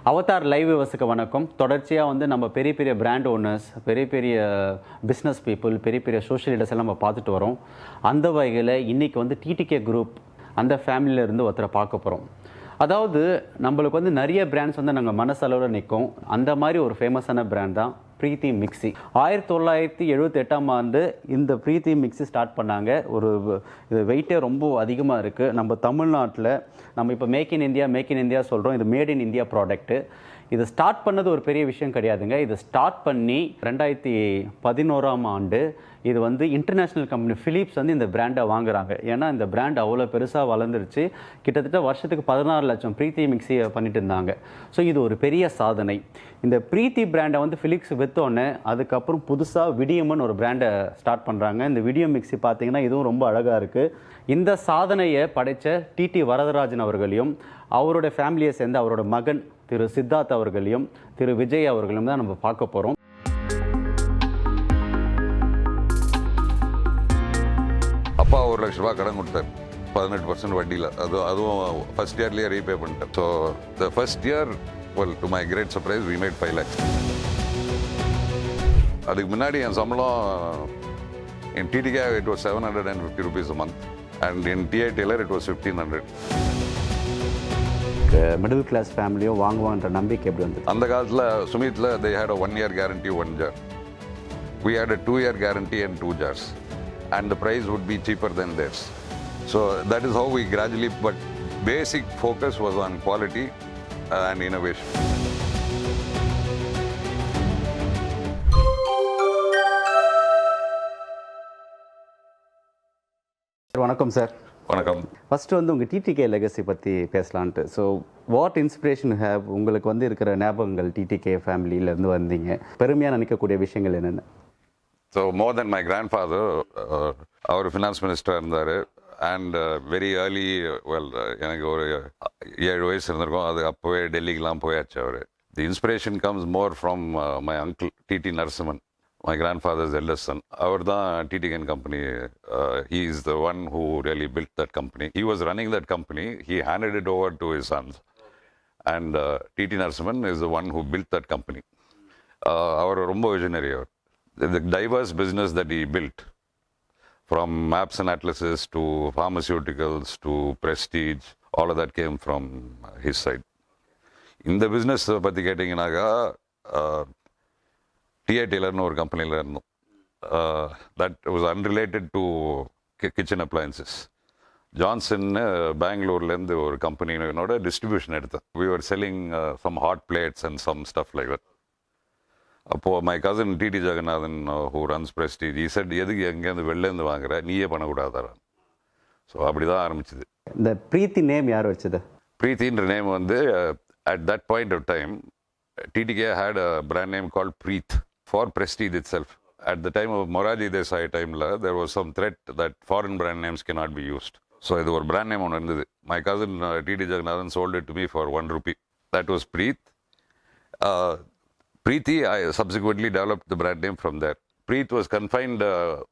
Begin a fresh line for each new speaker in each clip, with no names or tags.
Avatar live விவசுக்கு வணக்கம். தொடர்ச்சியாக வந்து நம்ம பெரிய பெரிய பிராண்ட் ஓனர்ஸ், பெரிய பெரிய பிஸ்னஸ் பீப்புள், பெரிய பெரிய சோஷியல் லீடர்ஸ் எல்லாம் நம்ம பார்த்துட்டு வரோம். அந்த வகையில் இன்றைக்கி வந்து டிடிகே குரூப் அந்த ஃபேமிலியிலேருந்து ஒருத்தரை பார்க்க போகிறோம். அதாவது நம்மளுக்கு வந்து நிறைய பிராண்ட்ஸ் வந்து நாங்கள் மனசளவில் நிற்கும். அந்த மாதிரி ஒரு ஃபேமஸான பிராண்ட் தான் பிரீத்தி மிக்ஸி. 1978 இந்த பிரீத்தி மிக்ஸி ஸ்டார்ட் பண்ணாங்க. இது வெயிட்டே ரொம்ப அதிகமாக இருக்குது. நம்ம தமிழ்நாட்டில் நம்ம இப்போ மேக் இன் இந்தியா சொல்கிறோம். இது மேட் இன் இந்தியா ப்ராடக்ட்டு. இது ஸ்டார்ட் பண்ணது ஒரு பெரிய விஷயம் கிடையாதுங்க. இது ஸ்டார்ட் பண்ணி 2011 இது வந்து இன்டர்நேஷ்னல் கம்பெனி ஃபிலிப்ஸ் வந்து இந்த பிராண்டை வாங்குறாங்க. ஏன்னா இந்த பிராண்ட் அவ்வளோ பெருசாக வளர்ந்துருச்சு. கிட்டத்தட்ட வருஷத்துக்கு 16 லட்சம் பிரீத்தி மிக்ஸியை பண்ணிட்டு இருந்தாங்க. ஸோ இது ஒரு பெரிய சாதனை. இந்த பிரீத்தி பிராண்டை வந்து ஃபிலிப்ஸ் விற்றோன்னே அதுக்கப்புறம் புதுசாக விடியம்னு ஒரு பிராண்டை ஸ்டார்ட் பண்ணுறாங்க. இந்த விடியம் மிக்ஸி பார்த்தீங்கன்னா இதுவும் ரொம்ப அழகாக இருக்குது. இந்த சாதனையை படைத்த டிடி வரதராஜன் அவர்களையும் அவருடைய ஃபேமிலியை சேர்ந்து அவரோட மகன் திரு சித்தார்த் அவர்களையும் திரு விஜய் அவர்களையும் தான் நம்ம பார்க்க போகிறோம்.
அப்பா 1 லட்ச ரூபா கடன் கொடுத்தார் 18% வட்டியில். அதுவும் ஃபர்ஸ்ட் இயர்லேயே ரீபே பண்ணிட்டேன். So the first year to my great surprise we made 5 lakhs. அதுக்கு முன்னாடி என் சம்பளம் in TTK it was 750 rupees a month and in TI Taylor it was 1500.
Middle class ஃபேமிலியும் வாங்குவான்ற நம்பிக்கை எப்படி வந்து?
அந்த காலத்தில் சுமித்தில் they had a 1 year guarantee 1 jar. We had a 2 year guarantee and 2 jars and the price would be cheaper than theirs. So that is how we gradually, but basic focus was on quality and innovation.
வணக்கம் sir.
வணக்கம்.
First வந்து உங்கள் TTK legacy பற்றி பேசலான்ட்டு. So what inspiration have உங்களுக்கு வந்து இருக்கிற ஞாபகங்கள் TTK ஃபேமிலியிலேருந்து வந்தீங்க, பெருமையாக நினைக்கக்கூடிய விஷயங்கள் என்னென்ன?
So more then my grandfather, அவர் ஃபினான்ஸ் மினிஸ்டர் இருந்தார். அண்ட் வெரி ஏர்லி, எனக்கு ஒரு 7 வயசு இருந்திருக்கும். அது அப்போவே டெல்லிக்கெலாம் போயாச்சு அவர். The inspiration comes more from my uncle TT Narasimhan, my grandfather's eldest son. அவர் தான் TTK company. He is the one who really built that company. He was running that company. He handed it over to his sons. And TT Narasimhan is the one who built that company. அவர் ரொம்ப visionary. The diverse business that he built, from maps and atlases to pharmaceuticals to prestige, all of that came from his side. இந்த business பற்றி கேட்டிங்கனாக்கா, TI Taylorனு ஒரு கம்பெனியில் இருந்தோம். That was unrelated to kitchen appliances. ஜான்சன்னு பெங்களூர்லேருந்து ஒரு கம்பெனியோட டிஸ்ட்ரிபியூஷன் எடுத்தேன். We are selling some hot plates and some stuff like that. அப்போது my cousin TT Jagannathan who runs Prestige, he said, எதுக்கு எங்கேருந்து வெளிலேருந்து வாங்குற, நீயே பண்ணக்கூடாதாரா. ஸோ அப்படி தான் ஆரம்பிச்சிது.
இந்த பிரீத்தி நேம் யார் வச்சது?
பிரீத்தின்ற நேம் வந்து at that point of time TTK had a brand name called Preeth for Prestige itself. At the time of Moraji Desai time, there was some threat that foreign brand names cannot be used. So it was a brand name on it. My cousin TT Jaganathan sold it to me for 1 rupee. That was Preeth. Preethi, I subsequently developed the brand name from there. Preeth was confined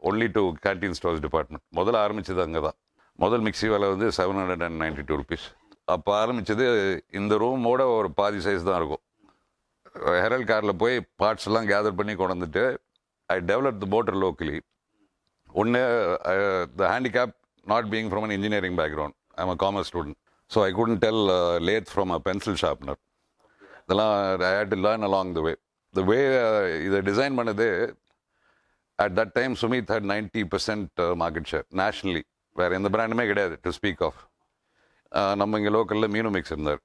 only to canteen stores department. முதல்ல ஆரம்பிச்சது அங்கே தான். முதல் mixie விலை வந்து 792 rupees. அப்போ ஆரம்பித்தது இந்த ரூமோட ஒரு பாதி சைஸ் தான் இருக்கும். ஹெரல் காரில் போய் பார்ட்ஸ் எல்லாம் கேதர் பண்ணி கொண்டு வந்துட்டு, I develop the motor locally. ஒன்று, the handicap not being from an engineering background, I am a commerce student. So I couldn't tell lathe from a pencil sharpener. இதெல்லாம் I had to learn along the way இதை design பண்ணது. At that time Sumeet had 90% market share nationally. வேறு எந்த பிராண்டுமே கிடையாது to speak of. நம்ம இங்கே லோக்கலில் மீனு மிக்ஸ் இருந்தார்.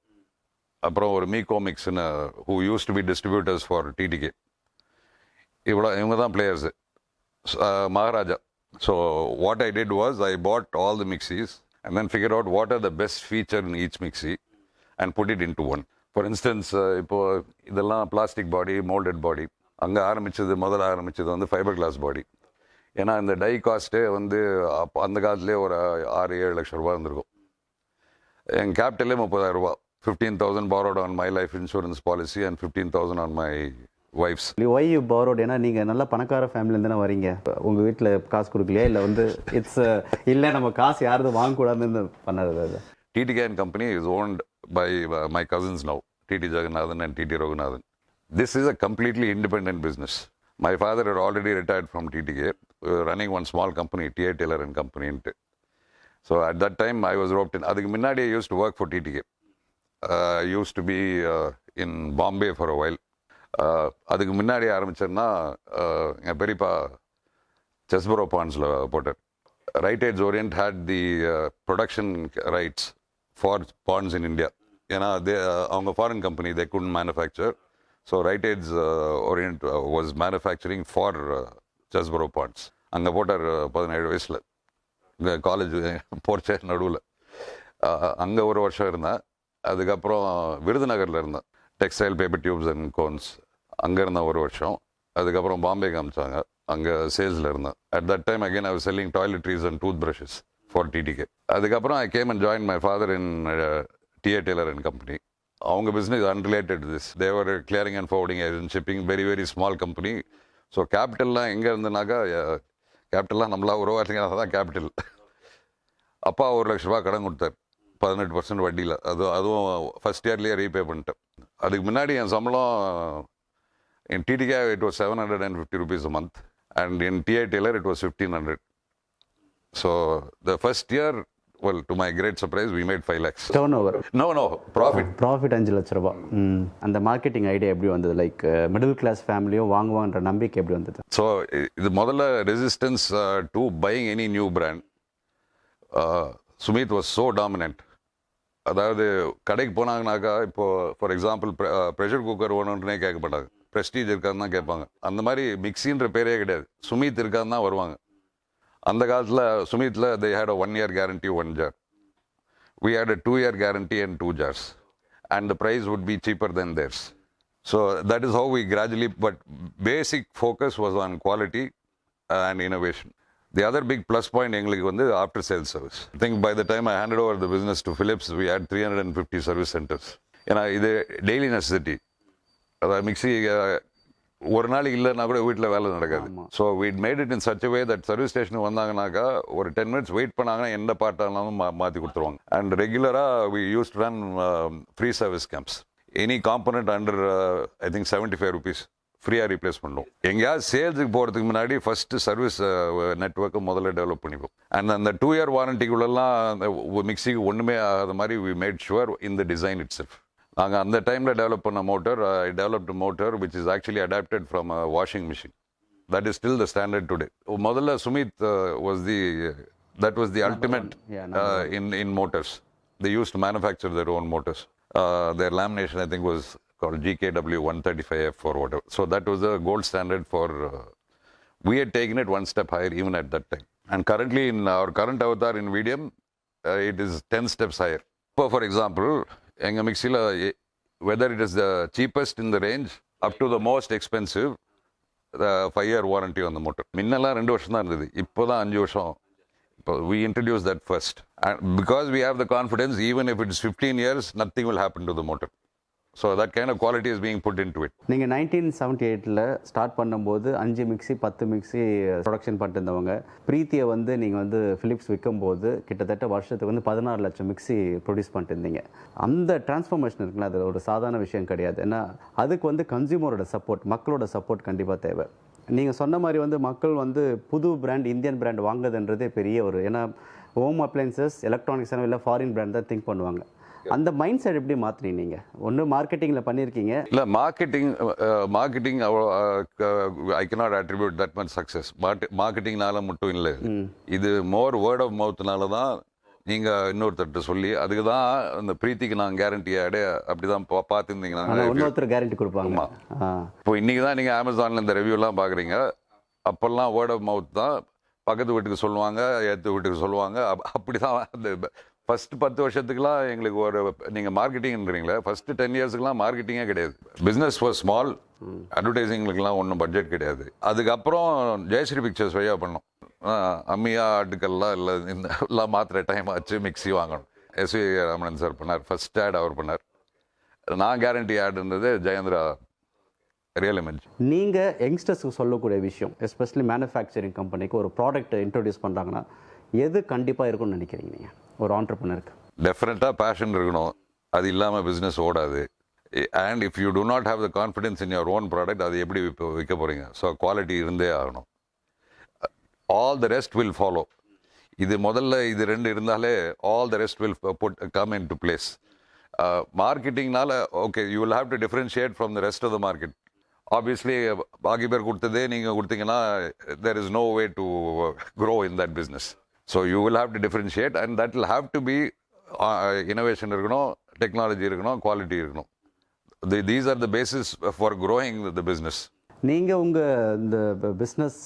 அப்புறம் ஒரு மீகோ மிக்ஸ்னு who used to be distributors for TTK. இவங்க தான் players, Maharaja. So what I did was I bought all the mixies and then figure out what are the best feature in each mixie and put it into one. For instance, இப்போது இதெல்லாம் plastic body, moulded பாடி. அங்கே முதல்ல ஆரம்பித்தது வந்து fibre class பாடி. ஏன்னா இந்த tie காஸ்ட்டே வந்து அந்த காலத்துலேயே ஒரு 6-7 லட்சம் ரூபா இருந்திருக்கும். எங்கள் கேபிட்டலே 30,000 ரூபா. 15,000 borrowed on my life insurance policy and 15,000 on my wife's.
Why you borrowed? ஏன்னா நீங்கள் நல்ல பணக்கார ஃபேமிலியிலேருந்து தானே வரீங்க. உங்கள் வீட்டில் காசு கொடுக்கலையா, இல்லை வந்து இட்ஸ் இல்லை நம்ம காசு யாரும் வாங்கக்கூடாதுன்னு பண்ணது?
TTK company is owned by my cousins now. T.T. Jagannathan and T.T. Raghunathan. This is a completely independent business. My father had already retired from T.T.K. We were running one small company, T.A. Taylor and Company. So at that time, I was roped in. அதுக்கு முன்னாடி I used to work for T.T.K. I used to be in Bombay for a while. அதுக்கு முன்னாடி ஆரம்பிச்சேன்னா எங்கள் பெரியப்பா Chesebrough பாண்ட்ஸில் போட்டார். Right Aids Orient had the production rights for Pond's in India. ஏன்னா அவங்க foreign company, they could manufacture. So Right Aids Orient was manufacturing for Chesebrough Pond's. அங்கே போட்டார் 17 வயசில். இங்கே காலேஜ் போர்ச்சே நடுவில். அங்கே ஒரு வருஷம் இருந்தேன். அதுக்கப்புறம் விருதுநகரில் இருந்தேன், textile paper tubes and cones. அங்கே இருந்தேன் ஒரு வருஷம். அதுக்கப்புறம் பாம்பே காமிச்சாங்க, அங்கே சேல்ஸில் இருந்தேன். At that time again I was selling toiletries and tooth brushes for TTK. அதுக்கப்புறம் I came and join my father in T.A. Taylor and Company. அவங்க business unrelated this. They were clearing and forwarding and shipping, very very small company. So கேபிட்டல்லாம் எங்கே இருந்தனாக்கா, கேபிட்டல்லாம் நம்மளா உருவாட்டிங்கன்னா தான் capital. அப்பா 1 லட்ச ரூபா கடன் கொடுத்தார் 18% வட்டியில். அதுவும் ஃபஸ்ட் இயர்லேயே ரீபே பண்ணிட்டேன். அதுக்கு முன்னாடி என் சம்பளம் in TTK it was 750 rupees a month, and in T.A. Taylor it was 1500. So the first year, well, to my great surprise, we made 5 lakhs.
Turnover?
No, profit.
Profit 5 லட்ச ரூபாய். அந்த marketing idea எப்படி வந்தது? Like middle class ஃபேமிலியும் வாங்குவான்ற நம்பிக்கை எப்படி வந்தது?
ஸோ இது முதல்ல resistance to buying any new brand. Sumeet was so dominant. அதாவது கடைக்கு போனாங்கனாக்கா, இப்போது ஃபார் எக்ஸாம்பிள் ப்ரெஷர் குக்கர் வேணுன்றனே கேட்க மாட்டாங்க, ப்ரெஸ்டீஜ் இருக்கான்னு தான் கேட்பாங்க. அந்த மாதிரி மிக்சின்ற பேரே கிடையாது, சுமித் இருக்கான்னு தான் வருவாங்க. அந்த காலத்தில் சுமித்தில் they had a 1 year guarantee, 1 jar. We had a 2 year guarantee and 2 jars. And the price would be cheaper than theirs. So that is how we gradually, but basic focus was on quality and innovation. The other big plus point எங்களுக்கு வந்து after sales service. I think by the time I handed over the business to Philips, we had 350 service centers. ஏன்னா இது daily necessity. அதாவது mixie ஒரு நாளைக்கு இல்லைன்னா கூட வீட்டில் வேலை நடக்காது. ஸோ வீட் made it in such way that service ஸ்டேஷனுக்கு வந்தாங்கனாக்கா ஒரு 10 minutes வெயிட் பண்ணாங்கன்னா எந்த பார்ட்டாலும் மாற்றி கொடுத்துருவாங்க. அண்ட் ரெகுலராக we used to run free service camps. Any component under I think 75 rupees ஃப்ரீயாக ரீப்ளேஸ் பண்ணுவோம். எங்கேயாவது சேல்ஸுக்கு போகிறதுக்கு முன்னாடி ஃபஸ்ட்டு சர்வீஸ் நெட்ஒர்க்கை முதல்ல டெவலப் பண்ணிப்போம். அண்ட் அந்த 2 year வாரண்டிக்குள்ளெல்லாம் மிக்சிக்கு ஒன்றுமே ஆகாத மாதிரி we made sure in the design itself. நாங்கள் அந்த டைமில் டெவலப் பண்ண motor, I developed motor which is actually adapted from a washing machine. That is still the standard today. முதல்ல Sumeet that was the ultimate in motors. They used to manufacture their own motors. Their lamination, I think, was called GKW 135F or whatever. So that was the gold standard for... we had taken it one step higher even at that time. And currently in our current avatar in VDM, it is 10 steps higher. For example, எங்கள் மிக்சியில் whether it is the cheapest in the range up to the most expensive, the 5 year warranty on the motor. முன்னெல்லாம் 2 வருஷம் தான் இருந்தது, இப்போ தான் 5 வருஷம். இப்போ we introduced that first. And because we have the confidence, even if it is 15 years, nothing will happen to the motor. So that kind of quality is being put into it.
நீங்கள் 1978ல் start பண்ணும்போது 5 mixie 10 mixie production பண்ணிட்டு இருந்தவங்க. பிரீத்தியை வந்து நீங்கள் வந்து Philips விற்கும்போது கிட்டத்தட்ட வருஷத்துக்கு வந்து 16 லட்சம் மிக்சி ப்ரொடியூஸ் பண்ணிட்டு இருந்தீங்க. அந்த டிரான்ஸ்ஃபர்மேஷன் இருக்குல்ல, அது ஒரு சாதாரண விஷயம் கிடையாது. ஏன்னா அதுக்கு வந்து கன்சியூமரோட சப்போர்ட், மக்களோட சப்போர்ட் கண்டிப்பாக தேவை. நீங்கள் சொன்ன மாதிரி வந்து மக்கள் வந்து புது பிராண்ட், இந்தியன் பிராண்ட் வாங்குறதுன்றதே பெரிய ஒரு, ஏன்னா ஹோம் அப்ளைன்சஸ், எலக்ட்ரானிக்ஸ் இல்லை ஃபாரின் பிராண்ட் தான் திங்க் பண்ணுவாங்க. அந்த மைண்ட் செட் எப்படி மாற்றினீங்க நீங்கள்? ஒன்று மார்க்கெட்டிங்கில் பண்ணியிருக்கீங்க.
இல்லை, marketing I cannot attribute that much success. மார்க்கெட்டிங்னால மட்டும் இல்லை, இது மோர் வேர்ட் ஆஃப் மவுத்னால தான். நீங்கள் இன்னொருத்தர்கிட்ட சொல்லி, அதுக்கு தான் அந்த பிரீத்திக்கு நான் கேரண்டி ஆடு அப்படி தான் பார்த்துருந்தீங்கன்னா
இன்னொருத்தர் கேரண்டி கொடுப்பாங்க.
இப்போ இன்றைக்கி தான் நீங்கள் அமேசானில் இந்த ரிவ்யூலாம் பார்க்குறீங்க. அப்போல்லாம் வேர்ட் ஆஃப் மவுத் தான். பக்கத்து வீட்டுக்கு சொல்லுவாங்க, ஏற்று வீட்டுக்கு சொல்லுவாங்க. அப்படி தான் அந்த ஃபஸ்ட்டு 10 வருஷத்துக்குலாம் எங்களுக்கு ஒரு, நீங்கள் மார்க்கெட்டிங்கிறீங்களே, ஃபஸ்ட்டு 10 இயர்ஸுக்குலாம் மார்க்கெட்டிங்கே கிடையாது. பிஸ்னஸ் ஃபார் ஸ்மால், அட்வர்டைஸிங்களுக்குலாம் ஒன்றும் பட்ஜெட் கிடையாது. அதுக்கப்புறம் ஜெயஸ்ரீ பிக்சர்ஸ் வழியாக பண்ணோம். அம்மியா ஆட்டுக்கள்லாம் இல்லை, இந்த எல்லாம் மாத்திர டைம் ஆச்சு, மிக்சி வாங்கணும். எஸ்வி ரமணன் சார் பண்ணார், ஃபஸ்ட் ஆட் அவர் பண்ணார். நான் கேரண்டி ஆடுன்றது ஜெயேந்திரா ரியல் இமேஜ்.
நீங்கள் யங்ஸ்டர்ஸுக்கு சொல்லக்கூடிய விஷயம், எஸ்பெஷலி மேனுஃபேக்சரிங் கம்பெனிக்கு ஒரு ப்ராடக்ட் இன்ட்ரடியூஸ் பண்ணுறாங்கன்னா எது கண்டிப்பாக இருக்கும்னு நினைக்கிறீங்க நீங்கள் ஒரு ஆண்டர்ப்ரனருக்கு?
டெஃபினட்டாக பேஷன் இருக்கணும். அது இல்லாமல் பிஸ்னஸ் ஓடாது. And if you do not have the confidence in your own product, அது எப்படி விற்க போகிறீங்க? ஸோ குவாலிட்டி இருந்தே ஆகணும். All the rest will follow. இது முதல்ல இது ரெண்டு இருந்தாலே all the rest will come into place. மார்க்கெட்டிங்னால okay you will have to differentiate from the rest of the market. Obviously பாக்கி பேர் கொடுத்ததே நீங்கள் கொடுத்தீங்கன்னா there is no way to grow in that business. So you will have to differentiate, and that will have to be innovation இருக்கணும், technology இருக்கணும், quality இருக்கணும். These are the basis for growing the business.
நீங்கள் உங்கள் இந்த business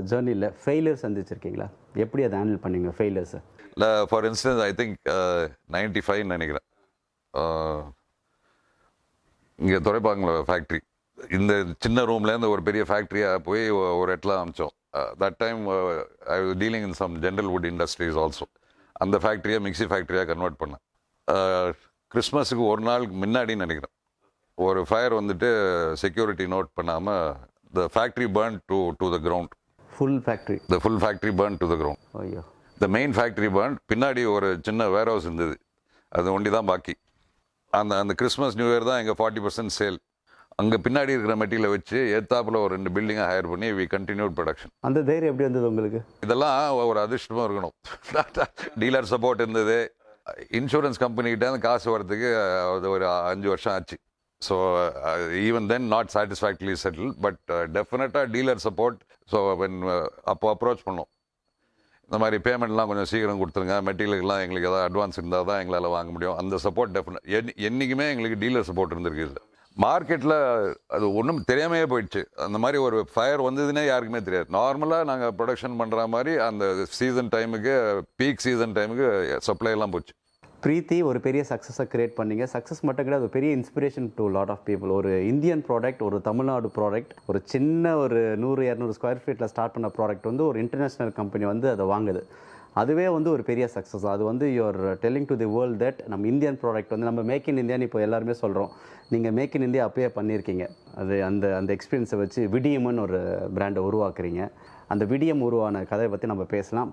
ஜேர்னியில் failure சந்திச்சிருக்கீங்களா? எப்படி அதை handle பண்ணீங்க ஃபெயிலியர்ஸை?
இல்லை, ஃபார் இன்ஸ்டன்ஸ் ஐ திங்க் 95 நினைக்கிறேன், இங்கே துறைப்பாங்கள ஃபேக்ட்ரி, இந்த சின்ன ரூம்லேருந்து ஒரு பெரிய ஃபேக்ட்ரியாக போய் ஒரு இடத்துல அமிச்சோம். That time I was dealing in some general wood industries also. அந்த ஃபேக்ட்ரியை மிக்சி ஃபேக்ட்ரியாக கன்வெர்ட் பண்ணேன். கிறிஸ்மஸுக்கு ஒரு நாளுக்கு முன்னாடின்னு நினைக்கிறேன், ஒரு ஃபயர் வந்துட்டு செக்யூரிட்டி நோட் பண்ணாமல் the factory burned to the ground.
Full factory?
The full factory burned to the ground.
ஐயோ.
The main factory burned. பின்னாடி ஒரு சின்ன வேர் ஹவுஸ் இருந்தது, அது ஒண்டி தான் பாக்கி. அந்த கிறிஸ்மஸ் நியூ இயர் தான் எங்கள் 40% சேல். அங்கே பின்னாடி இருக்கிற மெட்டீரியலை வச்சு ஏத்தாப்புல ஒரு 2 பில்டிங்கை ஹையர் பண்ணி வி கண்டினியூட் ப்ரொடக்ஷன்.
அந்த தைரியம் எப்படி வந்தது உங்களுக்கு?
இதெல்லாம் ஒரு அதிர்ஷ்டமாக இருக்கணும். டீலர் சப்போர்ட் இருந்தது, இன்சூரன்ஸ் கம்பெனிக்கிட்ட காசு வரதுக்கு ஒரு 5 வருஷம் ஆச்சு. So even then not satisfactorily settled, but definitely dealer support. So when அப்போ அப்ரோச் பண்ணோம், இந்த மாதிரி பேமெண்ட்லாம் கொஞ்சம் சீக்கிரம் கொடுத்துருங்க, மெட்டீரியலுக்குலாம் எங்களுக்கு ஏதாவது அட்வான்ஸ் இருந்தால் தான் எங்களால் வாங்க முடியும். அந்த சப்போர்ட் டெஃபினட் என்றைக்குமே எங்களுக்கு டீலர் சப்போர்ட் இருந்திருக்கு. இல்லை மார்க்கெட்டில் அது ஒன்றும் தெரியாமையே போயிடுச்சு. அந்த மாதிரி ஒரு ஃபயர் வந்ததுன்னே யாருக்குமே தெரியாது. நார்மலாக நாங்கள் ப்ரொடக்ஷன் பண்ணுற மாதிரி அந்த சீசன் டைமுக்கு, பீக் சீசன் டைமுக்கு சப்ளை எல்லாம் போச்சு.
பிரீத்தி ஒரு பெரிய சக்ஸஸை கிரியேட் பண்ணீங்க. சக்ஸஸ் மட்டும் கிடையாது, ஒரு பெரிய inspiration to lot of people. ஒரு இந்தியன் ப்ராடக்ட், ஒரு தமிழ்நாடு ப்ராடக்ட், ஒரு சின்ன ஒரு 100-200 ஸ்கொயர் ஃபீட்டில் ஸ்டார்ட் பண்ண ப்ராடக்ட் வந்து ஒரு இன்டர்நேஷ்னல் கம்பெனி வந்து அதை வாங்குது. அதுவே வந்து ஒரு பெரிய சக்ஸஸ். அது வந்து you're telling to the world that நம்ம இந்தியன் ப்ராடக்ட் வந்து நம்ம மேக் இன் இந்தியான்னு இப்போ எல்லாருமே சொல்கிறோம். நீங்கள் மேக் இன் இந்தியா அப்பயே பண்ணியிருக்கீங்க. அது அந்த எக்ஸ்பீரியன்ஸை வச்சு விடியம்னு ஒரு பிராண்டை உருவாக்குறீங்க. அந்த விடியம் உருவான கதையை பற்றி நம்ம பேசலாம்.